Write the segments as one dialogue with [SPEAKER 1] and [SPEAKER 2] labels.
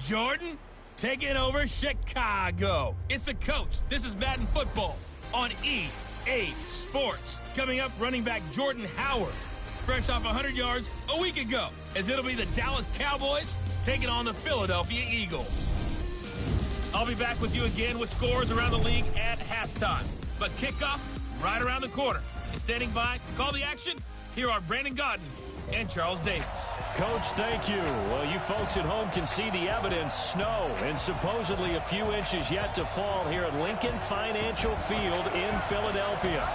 [SPEAKER 1] Jordan taking over Chicago. It's the coach. This is Madden football on EA Sports. Coming up, running back Jordan Howard, fresh off 100 yards a week ago, as it'll be the Dallas Cowboys taking on the Philadelphia Eagles. I'll be back with you again with scores around the league at halftime. But kickoff right around the corner. And standing by to call the action, here are Brandon Godden and Charles Davis.
[SPEAKER 2] Coach, thank you. Well, you folks at home can see the evidence. Snow and supposedly a few inches yet to fall here at Lincoln Financial Field in Philadelphia.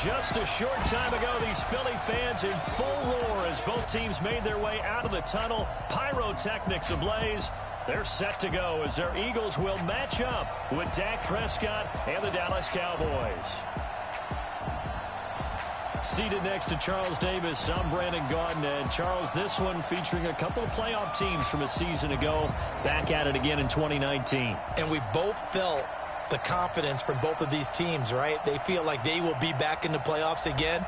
[SPEAKER 2] Just a short time ago, these Philly fans in full roar as both teams made their way out of the tunnel. Pyrotechnics ablaze. They're set to go as their Eagles will match up with Dak Prescott and the Dallas Cowboys. Seated next to Charles Davis, I'm Brandon Gaudin. And Charles, this one featuring a couple of playoff teams from a season ago, back at it again in 2019.
[SPEAKER 3] And we both felt the confidence from both of these teams, right? They feel like they will be back in the playoffs again,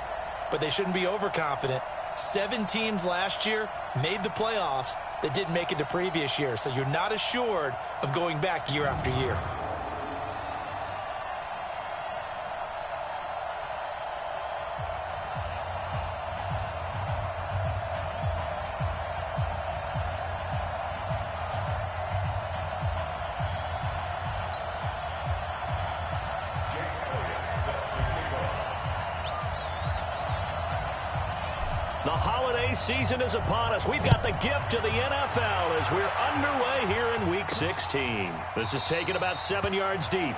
[SPEAKER 3] but they shouldn't be overconfident. 7 teams last year made the playoffs that didn't make it the previous year, so you're not assured of going back year after year.
[SPEAKER 2] The holiday season is upon us. We've got the gift of the NFL as we're underway here in Week 16. This is taken about 7 yards deep.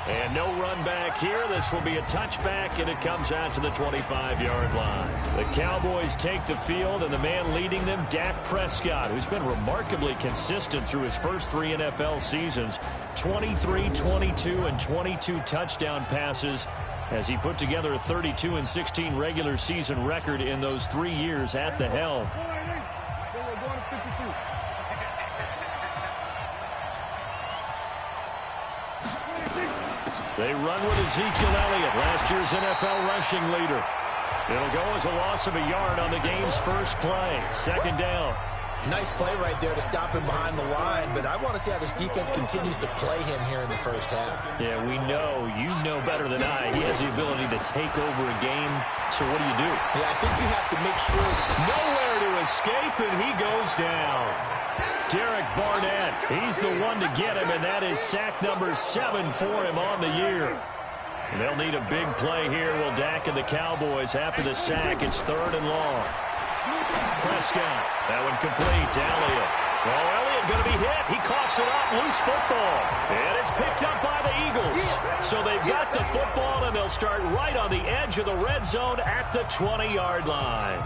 [SPEAKER 2] And no run back here. This will be a touchback, and it comes out to the 25-yard line. The Cowboys take the field, and the man leading them, Dak Prescott, who's been remarkably consistent through his first 3 NFL seasons. 23, 22, and 22 touchdown passes as he put together a 32-16 regular season record in those 3 years at the helm. They run with Ezekiel Elliott, last year's NFL rushing leader. It'll go as a loss of a yard on the game's first play. Second down.
[SPEAKER 3] Nice play right there to stop him behind the line, but I want to see how this defense continues to play him here in the first half.
[SPEAKER 2] Yeah, we know, you know better than I, he has the ability to take over a game. So what do you do?
[SPEAKER 3] Yeah, I think you have to make sure.
[SPEAKER 2] Nowhere to escape, and he goes down. Derek Barnett, he's the one to get him, and that is sack number 7 for him on the year. They'll need a big play here. Will Dak and the Cowboys after the sack. It's 3rd and long. Prescott, that one complete to Elliott. Well, Elliott going to be hit. He coughs it up, loose football. And it's picked up by the Eagles. So they've got the football, and they'll start right on the edge of the red zone at the 20-yard line.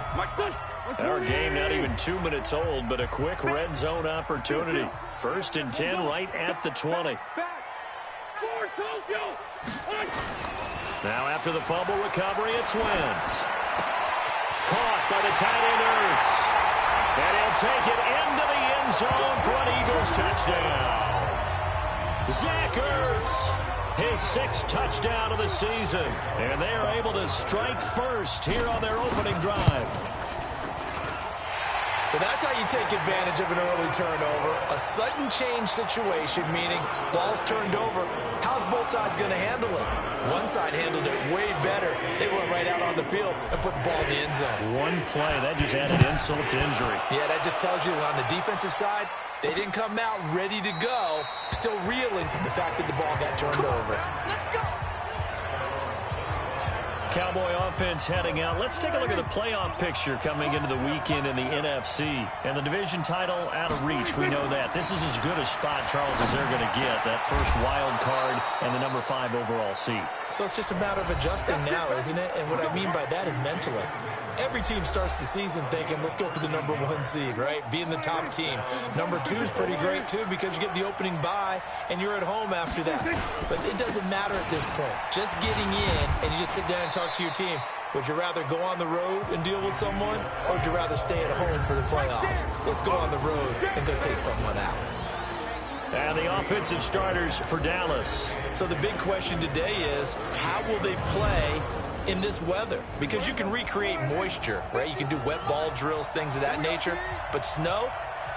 [SPEAKER 2] Our game not even 2 minutes old, but a quick red zone opportunity. 1st and 10 right at the 20. Now after the fumble recovery, it's Wentz. Caught by the tight end Ertz. And he'll take it into the end zone for an Eagles touchdown. Zach Ertz, his 6th touchdown of the season. And they are able to strike first here on their opening drive.
[SPEAKER 3] Well, that's how you take advantage of an early turnover. A sudden change situation, meaning ball's turned over. How's both sides going to handle it? One side handled it way better. They went right out on the field and put the ball in the end zone.
[SPEAKER 2] One play, that just added insult to injury.
[SPEAKER 3] Yeah, that just tells you on the defensive side, they didn't come out ready to go, still reeling from the fact that the ball got turned over.
[SPEAKER 4] Let's go.
[SPEAKER 2] Cowboy offense heading out. Let's take a look at the playoff picture coming into the weekend in the NFC. And the division title out of reach, we know that. This is as good a spot, Charles, as they're going to get. That first wild card and the number 5 overall seed.
[SPEAKER 3] So it's just a matter of adjusting now, isn't it? And what I mean by that is mentally. Every team starts the season thinking, let's go for the number 1 seed, right? Being the top team. Number 2 is pretty great, too, because you get the opening bye, and you're at home after that. But it doesn't matter at this point. Just getting in, and you just sit down and talk to your team. Would you rather go on the road and deal with someone, or would you rather stay at home for the playoffs? Let's go on the road and go take someone out.
[SPEAKER 2] And the offensive starters for Dallas.
[SPEAKER 3] So the big question today is, how will they play in this weather? Because you can recreate moisture, right? You can do wet ball drills, things of that nature. But snow,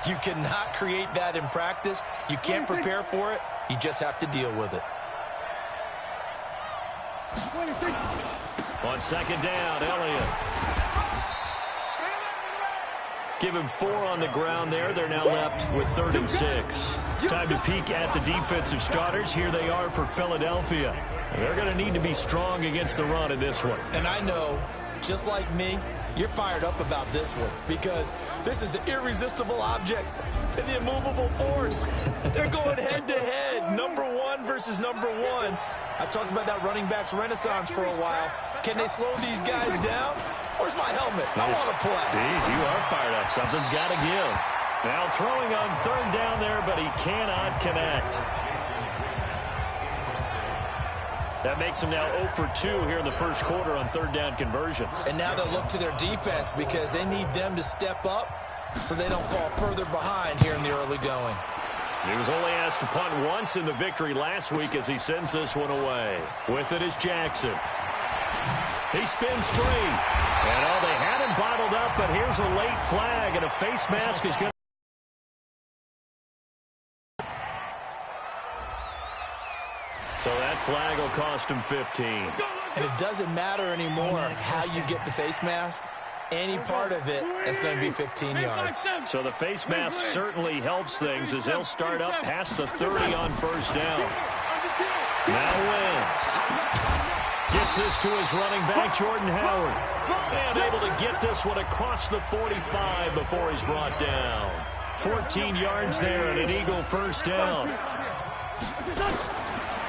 [SPEAKER 3] You cannot create that in practice. You can't prepare for it. You just have to deal with it.
[SPEAKER 2] On second down, Elliott. Give him 4 on the ground there. They're now left with 3rd and 6. Time to peek at the defensive starters. Here they are for Philadelphia. They're going to need to be strong against the run in this one.
[SPEAKER 3] And I know, just like me, you're fired up about this one because this is the irresistible object and the immovable force. They're going head-to-head, number 1 versus number 1. I've talked about that running backs renaissance for a while. Can they slow these guys down? Where's my helmet? I want to play.
[SPEAKER 2] Geez, you are fired up. Something's got to give. Now throwing on 3rd down there, but he cannot connect. That makes him now 0 for 2 here in the first quarter on 3rd down conversions.
[SPEAKER 3] And now they'll look to their defense because they need them to step up so they don't fall further behind here in the early going.
[SPEAKER 2] He was only asked to punt once in the victory last week as he sends this one away. With it is Jackson. He spins free. And they had him bottled up, but here's a late flag, and a face mask is going to... So that flag will cost him 15.
[SPEAKER 3] And it doesn't matter anymore how you get the face mask. Any part of it is going to be 15 yards.
[SPEAKER 2] So the face mask certainly helps things as they'll start up past the 30 on 1st down. Now Wentz gets this to his running back, Jordan Howard. And able to get this one across the 45 before he's brought down. 14 yards there and an Eagle 1st down.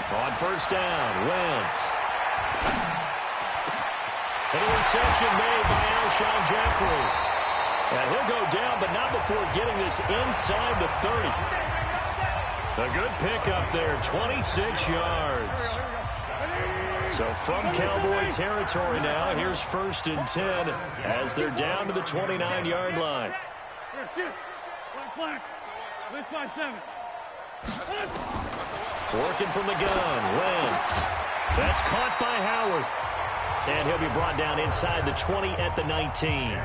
[SPEAKER 2] On 1st down, Wentz. And a reception made by Alshon Jeffrey. And he'll go down, but not before getting this inside the 30. A good pickup there, 26 yards. So from Cowboy territory now, here's 1st and 10 as they're down to the 29-yard line. Working from the gun, Wentz. That's caught by Howard. And he'll be brought down inside the 20 at the 19.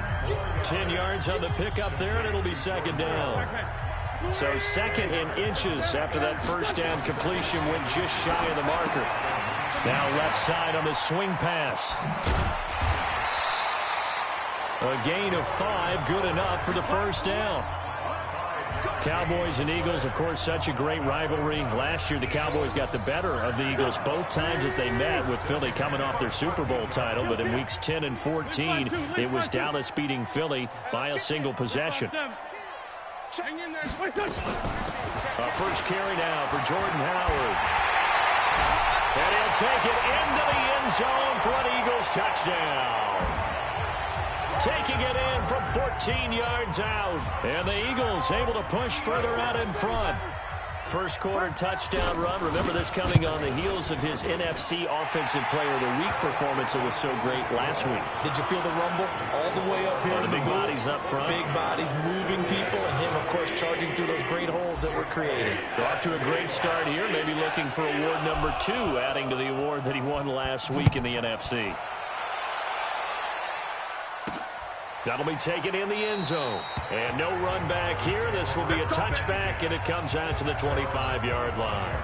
[SPEAKER 2] 10 yards on the pickup there, and it'll be 2nd down. So 2nd and inches after that 1st down completion went just shy of the marker. Now left side on the swing pass. A gain of 5, good enough for the 1st down. Cowboys and Eagles, of course, such a great rivalry. Last year, the Cowboys got the better of the Eagles both times that they met, with Philly coming off their Super Bowl title. But in weeks 10 and 14, it was Dallas beating Philly by a single possession. First carry now for Jordan Howard. And he'll take it into the end zone for an Eagles touchdown. Taking it in from 14 yards out. And the Eagles able to push further out in front. First quarter touchdown run. Remember this coming on the heels of his NFC Offensive Player of the Week performance that was so great last week.
[SPEAKER 3] Did you feel the rumble all the way up here?
[SPEAKER 2] The big bodies up front.
[SPEAKER 3] Big bodies moving people, and him, of course, charging through those great holes that were created.
[SPEAKER 2] Off to a great start here. Maybe looking for award number 2, adding to the award that he won last week in the NFC. That'll be taken in the end zone. And no run back here. This will be a touchback, and it comes out to the 25-yard line.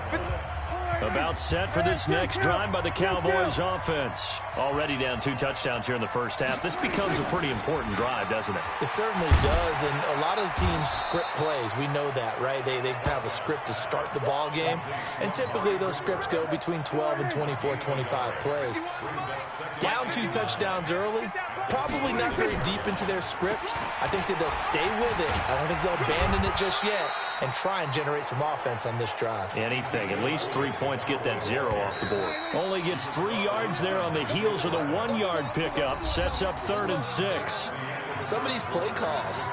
[SPEAKER 2] About set for this next drive by the Cowboys offense. Already down 2 touchdowns here in the first half. This becomes a pretty important drive, doesn't it?
[SPEAKER 3] It certainly does, and a lot of the teams script plays. We know that, right? They have a script to start the ball game, and typically those scripts go between 12 and 24, 25 plays. Down 2 touchdowns early, probably not very deep into their script. I think that they'll stay with it. I don't think they'll abandon it just yet and try and generate some offense on this drive.
[SPEAKER 2] Anything. At least 3 points, get that 0 off the board. Only gets 3 yards there on the heels of the 1-yard pickup. Sets up 3rd and 6.
[SPEAKER 3] Some of these play calls,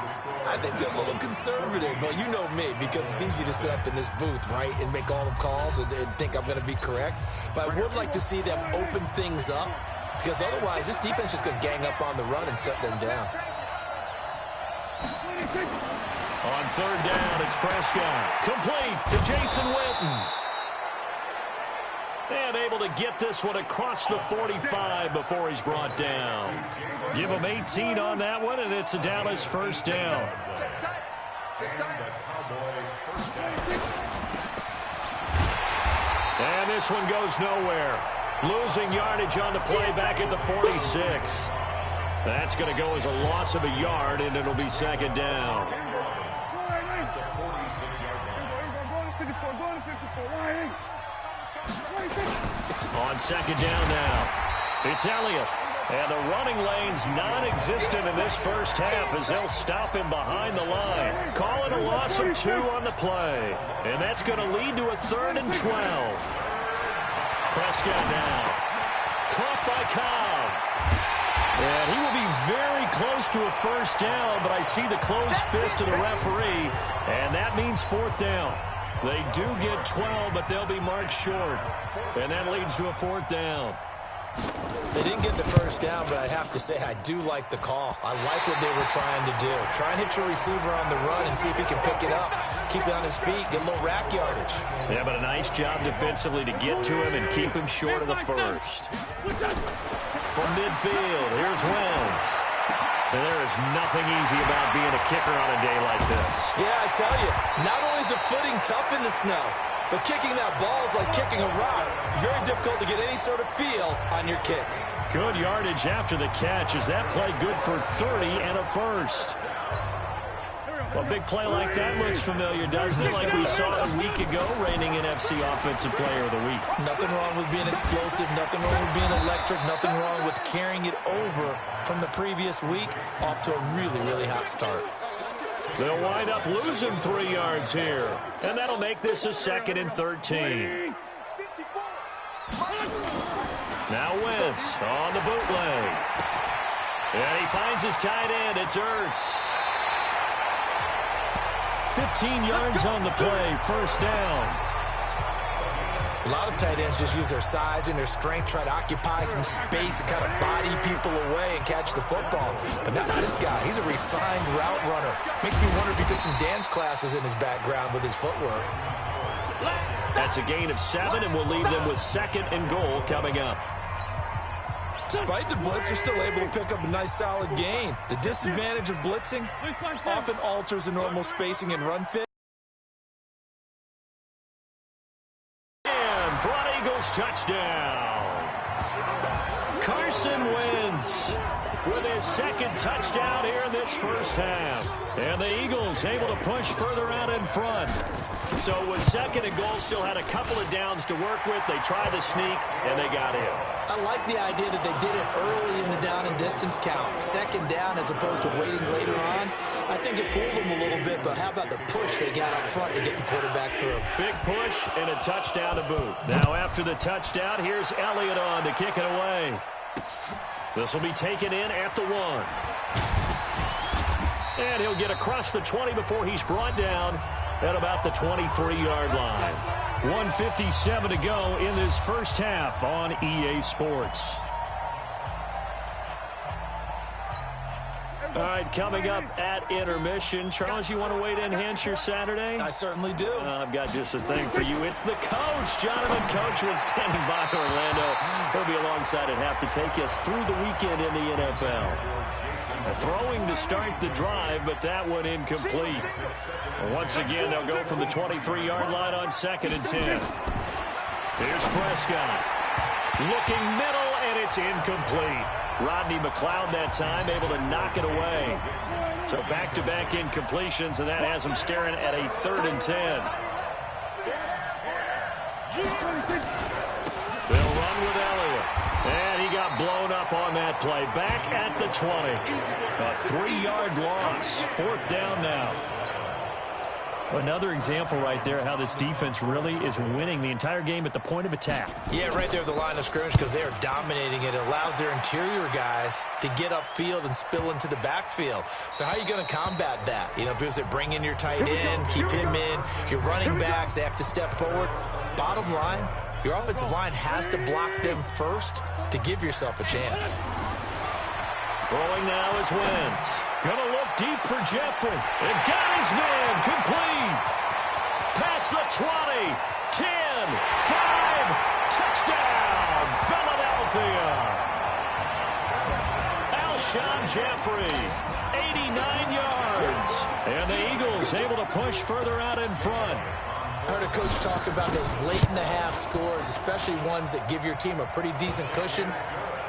[SPEAKER 3] I think they're a little conservative, but you know me, because it's easy to sit up in this booth, right, and make all the calls and think I'm going to be correct. But I would like to see them open things up, because otherwise this defense is going to gang up on the run and shut them down.
[SPEAKER 2] On 3rd down, it's Prescott. Complete to Jason Witten. And able to get this one across the 45 before he's brought down. Give him 18 on that one, and it's a Dallas 1st down. And this one goes nowhere. Losing yardage on the play back at the 46. That's going to go as a loss of a yard, and it'll be second down. On second down now, it's Elliott. And the running lane's non-existent in this first half as they'll stop him behind the line. Call it a loss of 2 on the play. And that's going to lead to a 3rd and 12. Prescott now. Caught by Cobb. And he will be very close to a first down, but I see the closed fist of the referee, and that means 4th down. They do get 12, but they'll be marked short. And that leads to a 4th down.
[SPEAKER 3] They didn't get the first down, but I have to say I do like the call. I like what they were trying to do. Try and hit your receiver on the run and see if he can pick it up. Keep it on his feet, get a little rack yardage.
[SPEAKER 2] Yeah, but a nice job defensively to get to him and keep him short of the first. From midfield, here's Wentz. And there is nothing easy about being a kicker on a day like this.
[SPEAKER 3] Yeah, I tell you, not only is the footing tough in the snow, but kicking that ball is like kicking a rock. Very difficult to get any sort of feel on your kicks.
[SPEAKER 2] Good yardage after the catch. Is that play good for 30 and a first? Well, a big play like that looks familiar, doesn't it? Like we saw a week ago, reigning NFC Offensive Player of the Week.
[SPEAKER 3] Nothing wrong with being explosive. Nothing wrong with being electric. Nothing wrong with carrying it over from the previous week off to a really, really hot start.
[SPEAKER 2] They'll wind up losing 3 yards here. And that'll make this a 2nd and 13. Now Wentz on the bootleg. And he finds his tight end. It's Ertz. 15 yards on the play, first down.
[SPEAKER 3] A lot of tight ends just use their size and their strength, try to occupy some space and kind of body people away and catch the football. But not this guy. He's a refined route runner. Makes me wonder if he took some dance classes in his background with his footwork.
[SPEAKER 2] That's a gain of 7, and we'll leave them with 2nd and goal coming up.
[SPEAKER 3] Despite the blitz, they're still able to pick up a nice solid gain. The disadvantage of blitzing often alters the normal spacing and run fit.
[SPEAKER 2] And Front Eagles touchdown. Carson Wentz with his 2nd touchdown here in this first half. And the Eagles able to push further out in front. So with 2nd and goal, still had a couple of downs to work with. They tried the sneak, and they got in.
[SPEAKER 3] I like the idea that they did it early in the down and distance count. 2nd down as opposed to waiting later on. I think it fooled them a little bit, but how about the push they got up front to get the quarterback through?
[SPEAKER 2] Big push and a touchdown to boot. Now after the touchdown, here's Elliott on to kick it away. This will be taken in at the 1. And he'll get across the 20 before he's brought down at about the 23-yard line. 1:57 to go in this first half on EA Sports. All right, coming up at intermission. Charles, you want to wait to enhance your Saturday?
[SPEAKER 3] I certainly do.
[SPEAKER 2] I've got just a thing for you. It's the coach, Jonathan Coachman, standing by Orlando. He'll be alongside at half to take us through the weekend in the NFL. Throwing to start the drive, but that one incomplete. Once again, they'll go from the 23-yard line on 2nd and 10. Here's Prescott. Looking middle, and it's incomplete. Rodney McLeod that time able to knock it away. So back-to-back incompletions, and that has him staring at a 3rd and 10. They'll run with Elliott. And he got blown up on that play. Back at the 20. A 3-yard loss. 4th down now. Another example right there how this defense really is winning the entire game at the point of attack.
[SPEAKER 3] Yeah, right there at the line of scrimmage because they are dominating it. It allows their interior guys to get upfield and spill into the backfield. So how are you going to combat that? You know, because they bring in your tight end, keep him in. Your running backs, they have to step forward. Bottom line, your offensive line has to block them first to give yourself a chance.
[SPEAKER 2] Throwing now is Wentz. Gonna look deep for Jeffrey. And got his man complete. Past the 20, 10, 5, touchdown, Philadelphia. Alshon Jeffrey, 89 yards. And the Eagles able to push further out in front.
[SPEAKER 3] I heard a coach talk about those late-in-the-half scores, especially ones that give your team a pretty decent cushion.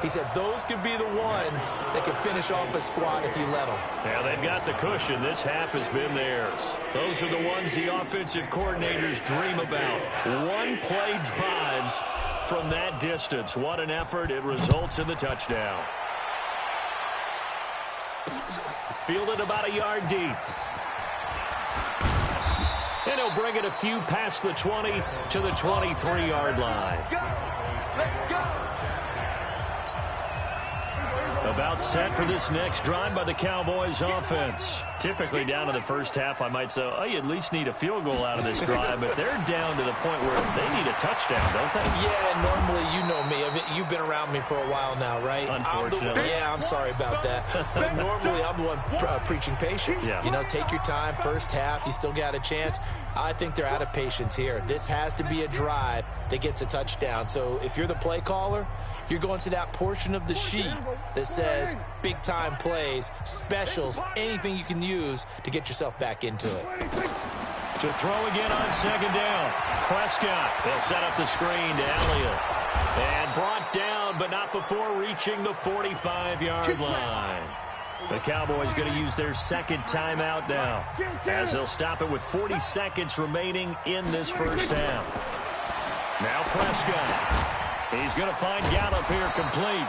[SPEAKER 3] He said those could be the ones that can finish off a squad if you let them.
[SPEAKER 2] Yeah, they've got the cushion. This half has been theirs. Those are the ones the offensive coordinators dream about. One-play drives from that distance. What an effort. It results in the touchdown. Fielded about a yard deep. And he'll bring it a few past the 20 to the 23-yard line.
[SPEAKER 4] Let's go.
[SPEAKER 2] About set for this next drive by the Cowboys offense. Typically down to the first half, I might say, oh, you at least need a field goal out of this drive, but they're down to the point where they need a touchdown, don't they?
[SPEAKER 3] Yeah, normally, you know me. I mean, you've been around me for a while now, right?
[SPEAKER 2] Unfortunately.
[SPEAKER 3] I'm sorry about that. Normally, I'm the one preaching patience.
[SPEAKER 2] Yeah.
[SPEAKER 3] You know, take your time. First half, you still got a chance. I think they're out of patience here. This has to be a drive that gets a touchdown. So if you're the play caller, you're going to that portion of the sheet that says big-time plays, specials, anything you can use to get yourself back into it.
[SPEAKER 2] To throw again on second down. Prescott, they'll set up the screen to Elliott. And brought down, but not before reaching the 45-yard line. The Cowboys going to use their second timeout now, as they'll stop it with 40 seconds remaining in this first half. Now Prescott. He's going to find Gallup here complete.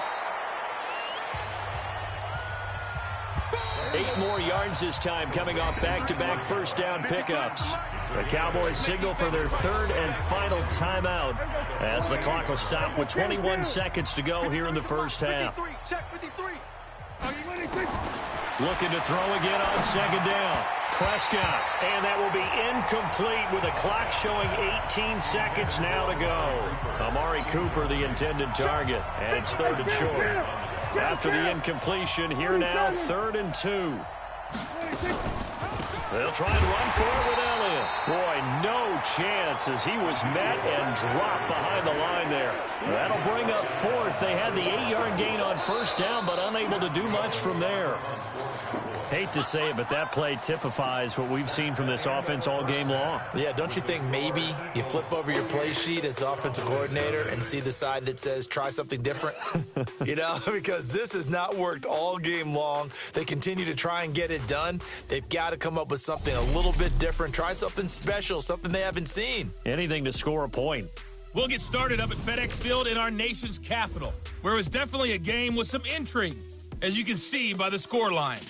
[SPEAKER 2] 8 more yards this time, coming off back-to-back first down pickups. The Cowboys signal for their third and final timeout as the clock will stop with 21 seconds to go here in the first half. Looking to throw again on second down. Prescott, and that will be incomplete with the clock showing 18 seconds now to go. Amari Cooper, the intended target, and it's third and short. After the incompletion, here now, 3rd and 2. They'll try and run for it with Elliott. Boy, no chance as he was met and dropped behind the line there. That'll bring up 4th. They had the 8-yard gain on first down, but unable to do much from there. Hate to say it, but that play typifies what we've seen from this offense all game long.
[SPEAKER 3] Yeah, don't you think maybe you flip over your play sheet as the offensive coordinator and see the side that says try something different? You know, because this has not worked all game long. They continue to try and get it done. They've got to come up with something a little bit different. Try something special, something they haven't seen.
[SPEAKER 2] Anything to score a point.
[SPEAKER 1] We'll get started up at FedEx Field in our nation's capital, where it was definitely a game with some intrigue, as you can see by the scoreline.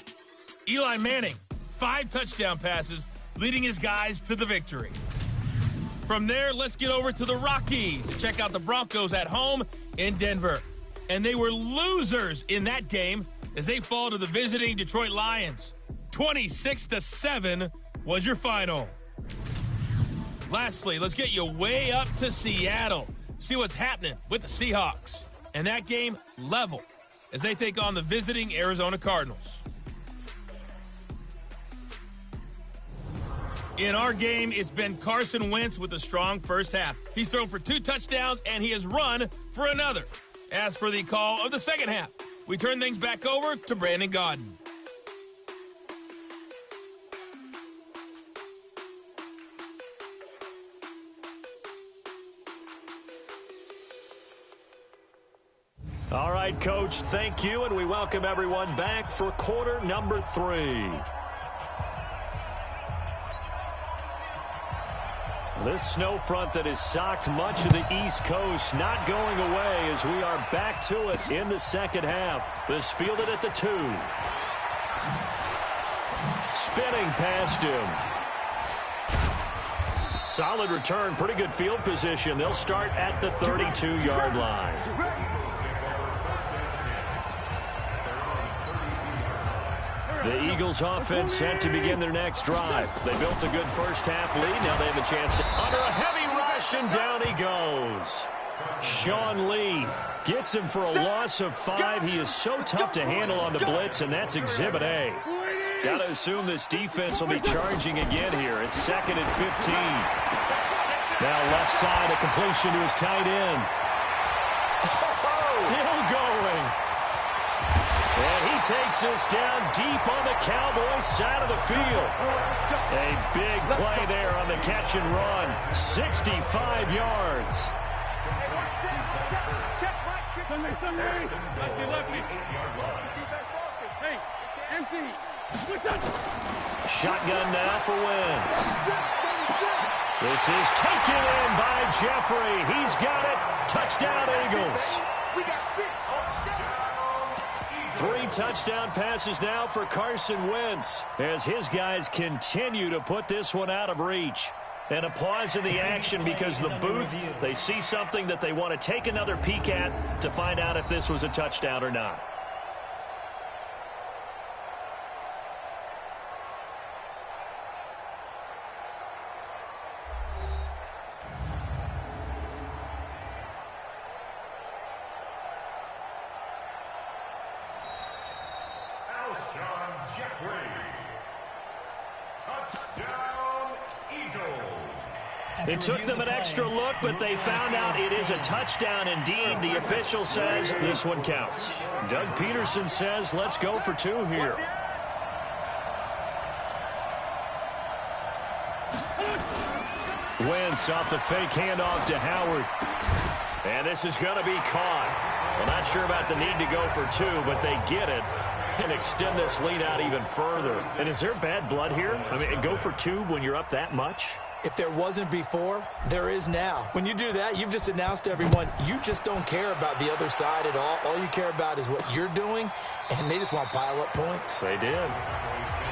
[SPEAKER 1] Eli Manning, 5 touchdown passes, leading his guys to the victory. From there, let's get over to the Rockies and check out the Broncos at home in Denver. And they were losers in that game as they fall to the visiting Detroit Lions. 26-7 was your final. Lastly, let's get you way up to Seattle. See what's happening with the Seahawks. And that game level as they take on the visiting Arizona Cardinals. In our game, it's been Carson Wentz with a strong first half. He's thrown for 2 touchdowns, and he has run for another. As for the call of the second half, we turn things back over to Brandon Gaudin.
[SPEAKER 2] All right, Coach, thank you, and we welcome everyone back for quarter number 3. This snow front that has socked much of the East Coast not going away as we are back to it in the second half. This fielded at the 2. Spinning past him. Solid return, pretty good field position. They'll start at the 32-yard line. The Eagles offense set to begin their next drive. They built a good first half lead. Now they have a chance to under a heavy rush, and down he goes. Sean Lee gets him for a loss of 5. He is so tough to handle on the blitz, and that's Exhibit A. Got to assume this defense will be charging again here. It's 2nd and 15. Now left side, a completion to his tight end. Still going. And he takes this down deep on the Cowboys side of the field. A big play there on the catch and run. 65 yards. Shotgun now for Wentz. This is taken in by Jeffrey. He's got it. Touchdown, Eagles. 3 touchdown passes now for Carson Wentz as his guys continue to put this one out of reach. And a pause in the action because the booth, they see something that they want to take another peek at to find out if this was a touchdown or not. It took them an extra look, but they found out it is a touchdown indeed. The official says this one counts. Doug Peterson says let's go for 2 here. Wentz off the fake handoff to Howard. And this is going to be caught. Well, not sure about the need to go for 2, but they get it and extend this lead out even further. And is there bad blood here? I mean, go for 2 when you're up that much?
[SPEAKER 3] If there wasn't before, there is now. When you do that, you've just announced to everyone, you just don't care about the other side at all. All you care about is what you're doing, and they just want to pile up points.
[SPEAKER 2] They did.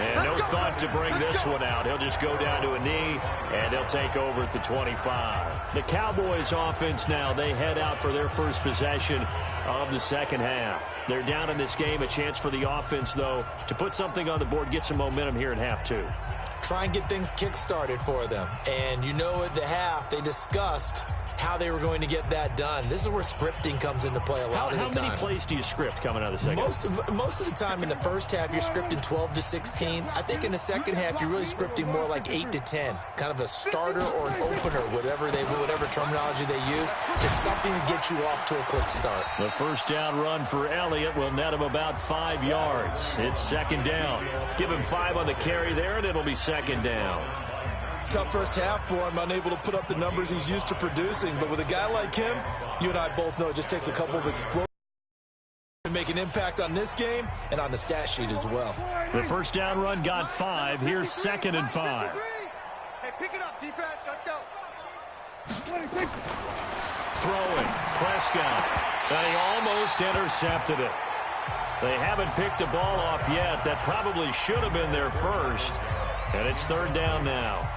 [SPEAKER 2] And no thought to bring this one out. He'll just go down to a knee, and he'll take over at the 25. The Cowboys offense now, they head out for their first possession of the second half. They're down in this game. A chance for the offense, though, to put something on the board, get some momentum here in half 2.
[SPEAKER 3] Try and get things kick-started for them. And you know at the half, they discussed how they were going to get that done. This is where scripting comes into play a lot of the time.
[SPEAKER 2] How many plays do you script coming out of the second half?
[SPEAKER 3] Most of the time in the first half, you're scripting 12 to 16. I think in the second half, you're really scripting more like 8 to 10. Kind of a starter or an opener, whatever terminology they use, just something to get you off to a quick start.
[SPEAKER 2] The first down run for Elliott will net him about 5 yards. It's second down. Give him 5 on the carry there, and it'll be second down.
[SPEAKER 3] Tough first half for him, unable to put up the numbers he's used to producing. But with a guy like him, you and I both know it just takes a couple of explosions to make an impact on this game and on the stat sheet as well.
[SPEAKER 2] The first down run got 5. Here's second and 5.
[SPEAKER 4] Hey, pick it up, defense. Let's go.
[SPEAKER 2] Throwing. Prescott. And he almost intercepted it. They haven't picked a ball off yet. That probably should have been their first. And it's third down now.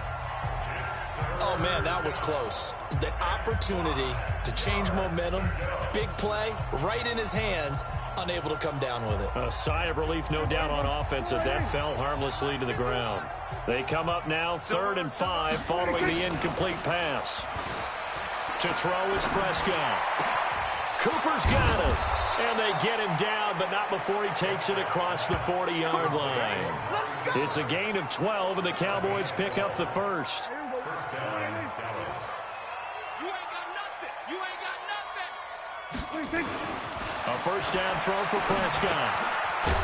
[SPEAKER 3] Oh, man, that was close. The opportunity to change momentum, big play, right in his hands, unable to come down with it.
[SPEAKER 2] A sigh of relief, no doubt, on offense that fell harmlessly to the ground. They come up now, 3rd and 5, following the incomplete pass. To throw is Prescott. Cooper's got it. And they get him down, but not before he takes it across the 40-yard line. It's a gain of 12, and the Cowboys pick up the first. A first down throw for Prescott.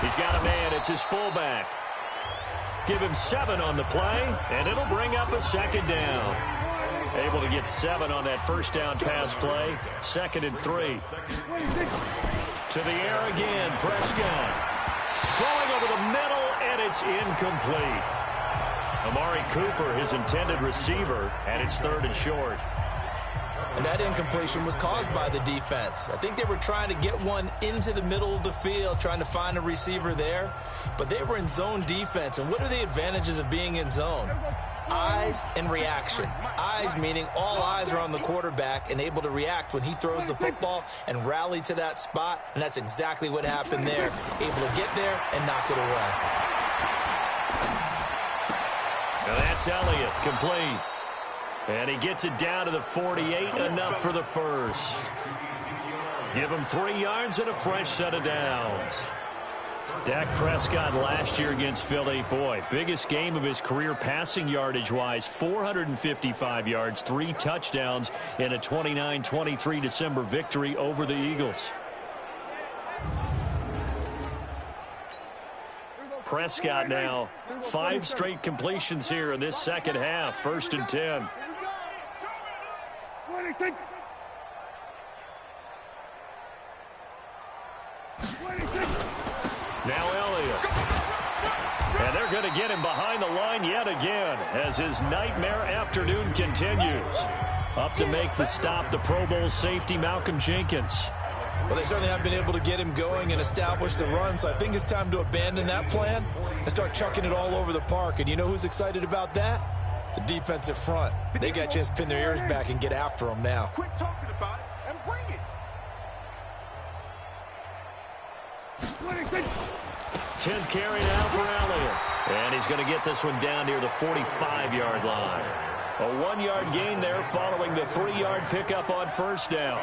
[SPEAKER 2] He's got a man. It's his fullback. Give him 7 on the play, and it'll bring up a second down. Able to get 7 on that first down pass play. 2nd and 3. To the air again, Prescott. Throwing over the middle, and it's incomplete. Amari Cooper, his intended receiver, and it's 3rd and short.
[SPEAKER 3] And that incompletion was caused by the defense. I think they were trying to get one into the middle of the field, trying to find a receiver there. But they were in zone defense. And what are the advantages of being in zone? Eyes and reaction. Eyes meaning all eyes are on the quarterback and able to react when he throws the football and rally to that spot. And that's exactly what happened there. Able to get there and knock it away.
[SPEAKER 2] Now that's Elliott, complete. And he gets it down to the 48, enough for the first. Give him 3 yards and a fresh set of downs. Dak Prescott last year against Philly, boy, biggest game of his career passing yardage-wise, 455 yards, 3 touchdowns in a 29-23 December victory over the Eagles. Prescott now 5 straight completions here in this second half. 1st and 10. Now Elliott. And they're going to get him behind the line yet again as his nightmare afternoon continues. Up to make the stop, the Pro Bowl safety, Malcolm Jenkins.
[SPEAKER 3] Well, they certainly have been able to get him going and establish the run, so I think it's time to abandon that plan and start chucking it all over the park. And you know who's excited about that? The defensive front. They got a chance to pin their ears back and get after him now.
[SPEAKER 4] Quit talking about it and bring it.
[SPEAKER 2] 10th carry now for Elliott. And he's going to get this one down near the 45-yard line. A 1-yard gain there following the 3-yard pickup on 1st down.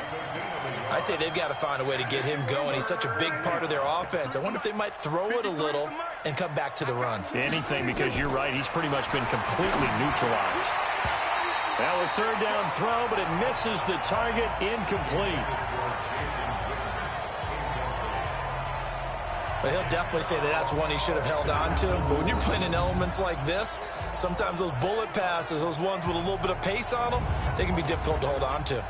[SPEAKER 3] I'd say they've got to find a way to get him going. He's such a big part of their offense. I wonder if they might throw it a little and come back to the run.
[SPEAKER 2] Anything, because you're right. He's pretty much been completely neutralized. Now a 3rd down throw, but it misses the target. Incomplete.
[SPEAKER 3] But he'll definitely say that that's one he should have held on to. But when you're playing in elements like this, sometimes those bullet passes, those ones with a little bit of pace on them, they can be difficult to hold on to.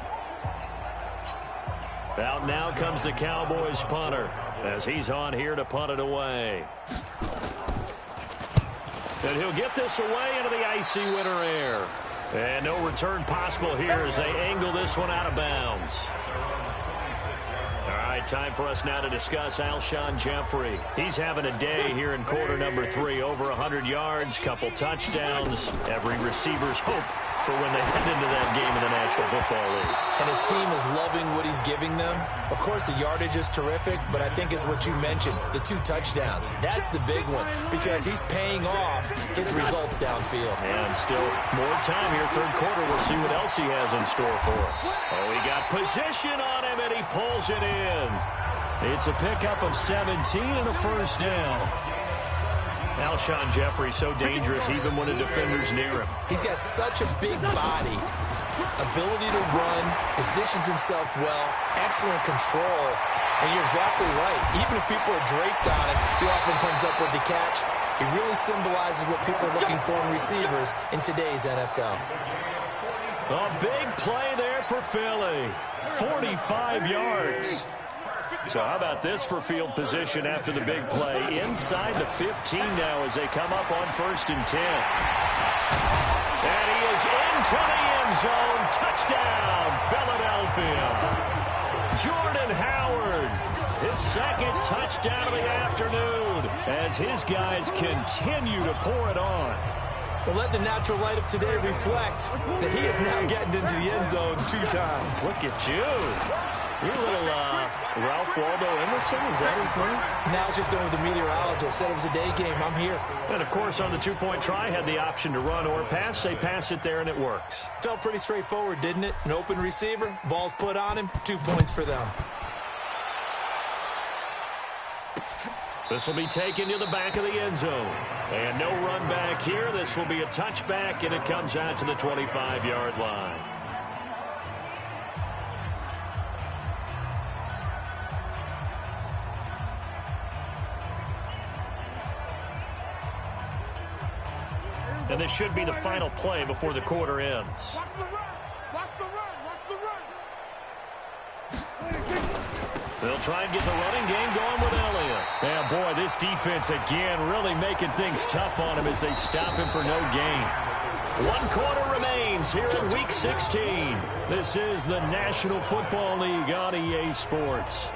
[SPEAKER 2] Out now comes the Cowboys punter as he's on here to punt it away. And he'll get this away into the icy winter air. And no return possible here as they angle this one out of bounds. All right, time for us now to discuss Alshon Jeffrey. He's having a day here in quarter number 3. Over 100 yards, couple touchdowns. Every receiver's hope for when they head into that game in the National Football League.
[SPEAKER 3] And his team is loving what he's giving them. Of course, the yardage is terrific, but I think it's what you mentioned, the 2 touchdowns. That's the big one because he's paying off his results downfield.
[SPEAKER 2] And still more time here, 3rd quarter. We'll see what else he has in store for us. Oh, he got position on him, and he pulls it in. It's a pickup of 17 and a 1st down. Alshon Jeffrey so dangerous even when a defender's near him.
[SPEAKER 3] He's got such a big body, ability to run, positions himself well, excellent control. And you're exactly right. Even if people are draped on him, he often comes up with the catch. He really symbolizes what people are looking for in receivers in today's NFL.
[SPEAKER 2] A big play there for Philly. 45 yards. So how about this for field position after the big play? Inside the 15 now as they come up on 1st and 10. And he is into the end zone. Touchdown, Philadelphia. Jordan Howard, his 2nd touchdown of the afternoon as his guys continue to pour it on.
[SPEAKER 3] Well, let the natural light of today reflect that he is now getting into the end zone 2 times.
[SPEAKER 2] Look at you. You're a little Ralph Waldo Emerson, is that his name?
[SPEAKER 3] Now it's just going with the meteorologist. Said it was a day game. I'm here.
[SPEAKER 2] And, of course, on the 2-point try, had the option to run or pass. They pass it there, and it works.
[SPEAKER 3] Felt pretty straightforward, didn't it? An open receiver, ball's put on him, 2 points for them.
[SPEAKER 2] This will be taken to the back of the end zone. And no run back here. This will be a touchback, and it comes out to the 25-yard line. And this should be the final play before the quarter ends.
[SPEAKER 4] Watch the run. Watch the run. Watch the run.
[SPEAKER 2] They'll try and get the running game going with Elliott. Yeah, boy, this defense again really making things tough on him as they stop him for no gain. 1 quarter remains here in Week 16. This is the National Football League on EA Sports.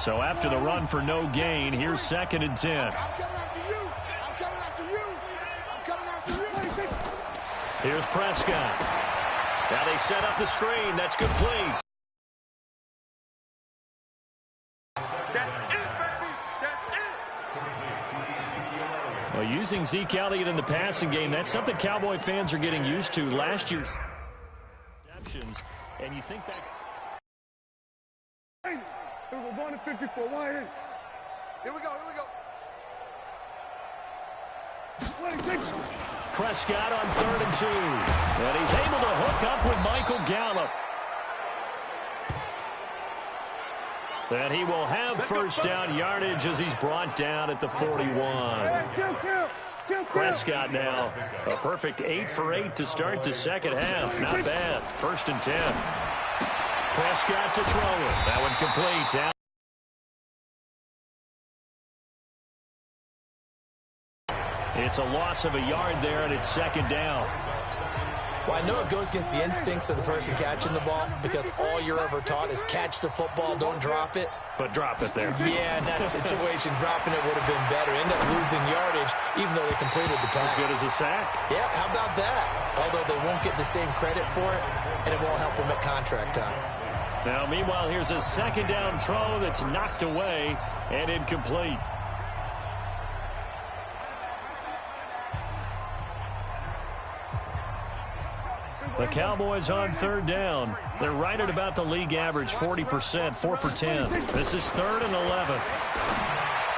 [SPEAKER 2] So after the run for no gain, here's 2nd and 10.
[SPEAKER 4] I'm coming after you. I'm coming after you. I'm coming after you.
[SPEAKER 2] Here's Prescott. Now they set up the screen. That's complete.
[SPEAKER 4] That's it, baby. That's it.
[SPEAKER 2] Well, using Zeke Elliott in the passing game, that's something Cowboy fans are getting used to. Last year's receptions, and you think back.
[SPEAKER 4] It was 1 54. Why? Here we go. Here we go.
[SPEAKER 2] Prescott on 3rd and 2. And he's able to hook up with Michael Gallup. And he will have first down yardage as he's brought down at the 41. Prescott now a perfect 8 for 8 to start the second half. Not bad. 1st and 10. Prescott to throw it. That one complete. It's a loss of a yard there, and it's 2nd down.
[SPEAKER 3] Well, I know it goes against the instincts of the person catching the ball because all you're ever taught is catch the football, don't drop it.
[SPEAKER 2] But drop it there.
[SPEAKER 3] Yeah, in that situation, dropping it would have been better. End up losing yardage, even though they completed the pass.
[SPEAKER 2] As good as a sack.
[SPEAKER 3] Yeah, how about that? Although they won't get the same credit for it, and it won't help them at contract time.
[SPEAKER 2] Now, meanwhile, here's a 2nd down throw that's knocked away and incomplete. The Cowboys on 3rd down. They're right at about the league average, 40%, 4 for 10. This is 3rd and 11.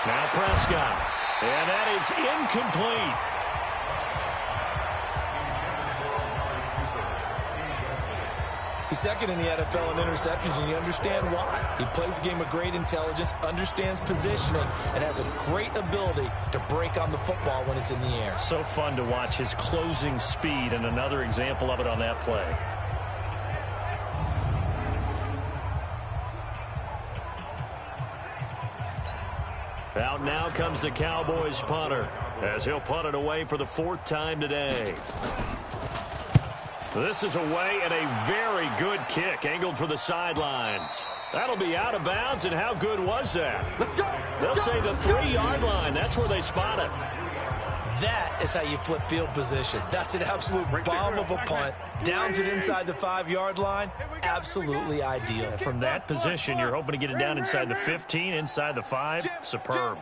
[SPEAKER 2] Now Prescott. And that is incomplete.
[SPEAKER 3] He's 2nd in the NFL in interceptions, and you understand why. He plays a game of great intelligence, understands positioning, and has a great ability to break on the football when it's in the air.
[SPEAKER 2] So fun to watch his closing speed, and another example of it on that play. Out now comes the Cowboys punter, as he'll punt it away for the 4th time today. This is away, and a very good kick angled for the sidelines. That'll be out of bounds, and how good was that? They'll say the 3-yard line. That's where they spot it.
[SPEAKER 3] That is how you flip field position. That's an absolute bomb of a punt. Downs it inside the 5-yard line. Absolutely ideal.
[SPEAKER 2] From that position, you're hoping to get it down inside the 15, inside the 5. Superb.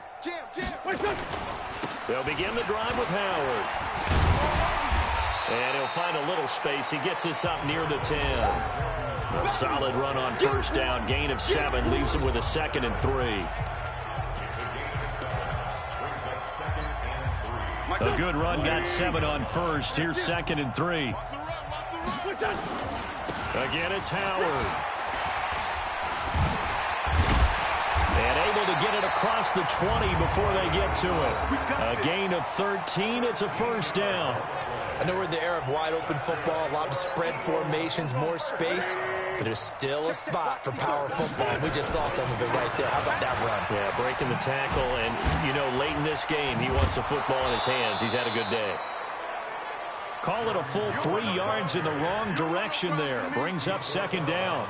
[SPEAKER 2] They'll begin the drive with Howard. And he'll find a little space. He gets us up near the 10. A solid run on 1st down. Gain of 7 leaves him with a 2nd and 3. A good run got 7 on 1st. Here's 2nd and 3. Again, it's Howard. And able to get it across the 20 before they get to it. A gain of 13. It's a 1st down.
[SPEAKER 3] I know we're in the era of wide-open football, a lot of spread formations, more space, but there's still a spot for power football. We just saw some of it right there. How about that run?
[SPEAKER 2] Yeah, breaking the tackle, and, you know, late in this game, he wants the football in his hands. He's had a good day. Call it a full 3 yards in the wrong direction there. Brings up 2nd down.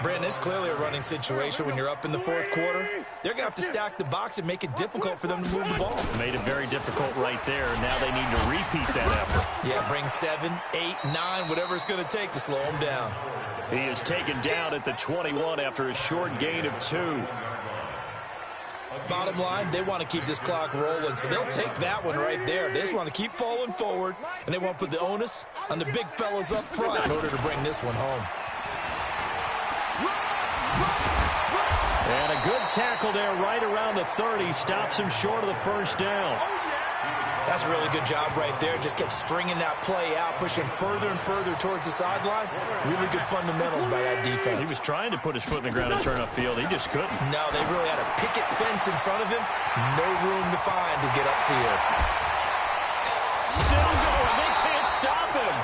[SPEAKER 3] Brandon, it's clearly a running situation when you're up in the 4th quarter. They're going to have to stack the box and make it difficult for them to move the ball.
[SPEAKER 2] Made it very difficult right there. Now they need to repeat that effort.
[SPEAKER 3] Yeah, bring 7, 8, 9, whatever it's going to take to slow them down.
[SPEAKER 2] He is taken down at the 21 after a short gain of 2.
[SPEAKER 3] Bottom line, they want to keep this clock rolling, so they'll take that one right there. They just want to keep falling forward, and they want to put the onus on the big fellas up front in order to bring this one home.
[SPEAKER 2] And a good tackle there right around the 30. Stops him short of the 1st down.
[SPEAKER 3] That's a really good job right there. Just kept stringing that play out, pushing further and further towards the sideline. Really good fundamentals by that defense.
[SPEAKER 2] He was trying to put his foot in the ground and turn upfield. He just couldn't.
[SPEAKER 3] No, they really had a picket fence in front of him. No room to find to get upfield.
[SPEAKER 2] Still going. They can't stop him.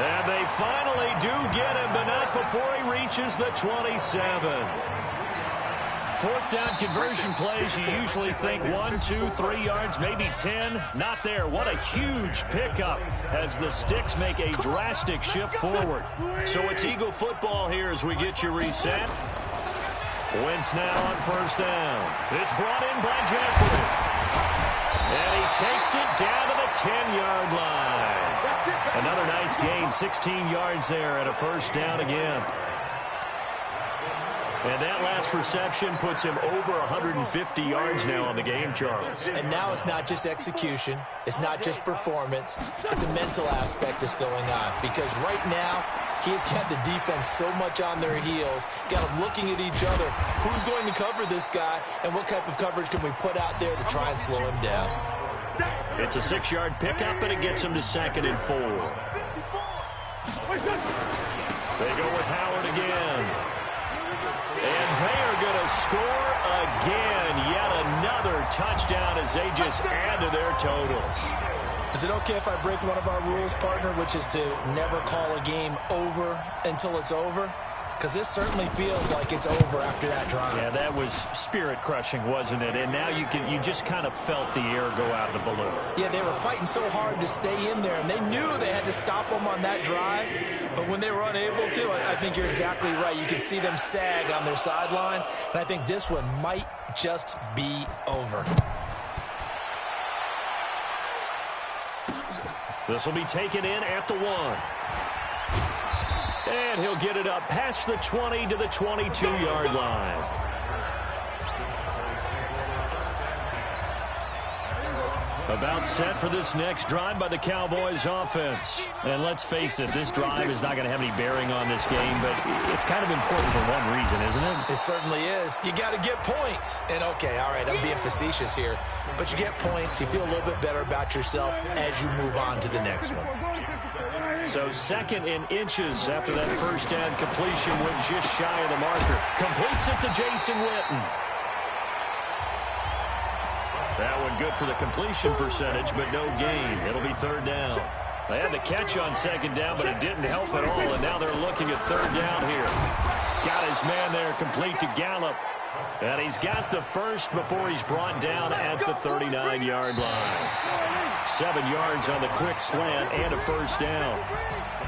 [SPEAKER 2] And they finally do get him, but not before he reaches the 27. 4th down conversion plays, you usually think 1, 2, 3 yards, maybe 10. Not there. What a huge pickup as the Sticks make a drastic shift forward. So it's Eagle football here as we get you reset. Wentz now on 1st down. It's brought in by Jeffrey. And he takes it down to the 10-yard line. Another nice gain, 16 yards there at a 1st down again. And that last reception puts him over 150 yards now on the game, Charles.
[SPEAKER 3] And now it's not just execution. It's not just performance. It's a mental aspect that's going on. Because right now, he's got the defense so much on their heels, got them looking at each other. Who's going to cover this guy, and what type of coverage can we put out there to try and slow him down?
[SPEAKER 2] It's a 6-yard pickup, and it gets him to 2nd and 4. They go with Howard again. And they are going to score again. Yet another touchdown as they just add to their totals.
[SPEAKER 3] Is it okay if I break one of our rules, partner, which is to never call a game over until it's over? Because this certainly feels like it's over after that drive.
[SPEAKER 2] Yeah, that was spirit-crushing, wasn't it? And now you just kind of felt the air go out of the balloon.
[SPEAKER 3] Yeah, they were fighting so hard to stay in there, and they knew they had to stop them on that drive. But when they were unable to, I think you're exactly right. You can see them sag on their sideline, and I think this one might just be over.
[SPEAKER 2] This will be taken in at the 1. And he'll get it up past the 20 to the 22-yard line. About set for this next drive by the Cowboys offense. And let's face it, this drive is not going to have any bearing on this game, but it's kind of important for one reason, isn't it?
[SPEAKER 3] It certainly is. You got to get points. And, okay, all right, I'm being facetious here. But you get points. You feel a little bit better about yourself as you move on to the next one.
[SPEAKER 2] So 2nd and inches after that first down completion went just shy of the marker. Completes it to Jason Witten. That one good for the completion percentage, but no gain. It'll be 3rd down. They had the catch on 2nd down, but it didn't help at all, and now they're looking at 3rd down here. Got his man there complete to Gallup. And he's got the first before he's brought down at the 39-yard line. 7 yards on the quick slant and a first down.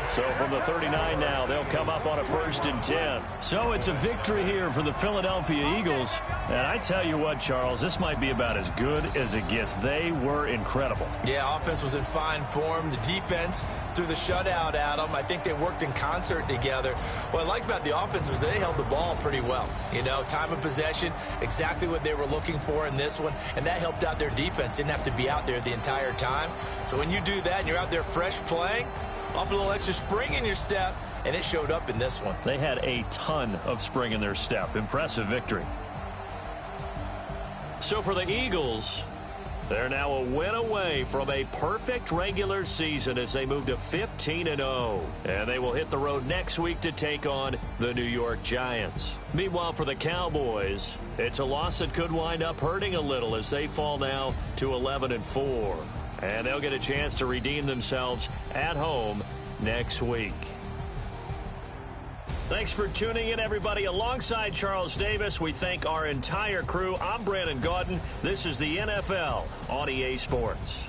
[SPEAKER 2] So from the 39 now, they'll come up on a 1st and 10. So it's a victory here for the Philadelphia Eagles. And I tell you what, Charles, this might be about as good as it gets. They were incredible.
[SPEAKER 3] Yeah, offense was in fine form. The defense threw the shutout at them. I think they worked in concert together. What I like about the offense was they held the ball pretty well. You know, time of possession, exactly what they were looking for in this one. And that helped out their defense. Didn't have to be out there the entire time. So when you do that and you're out there fresh playing, off a little extra spring in your step, and it showed up in this one.
[SPEAKER 2] They had a ton of spring in their step. Impressive victory. So for the Eagles, they're now a win away from a perfect regular season as they move to 15-0. And they will hit the road next week to take on the New York Giants. Meanwhile, for the Cowboys, it's a loss that could wind up hurting a little as they fall now to 11-4. And they'll get a chance to redeem themselves at home next week. Thanks for tuning in, everybody. Alongside Charles Davis, we thank our entire crew. I'm Brandon Gaudin. This is the NFL on EA Sports.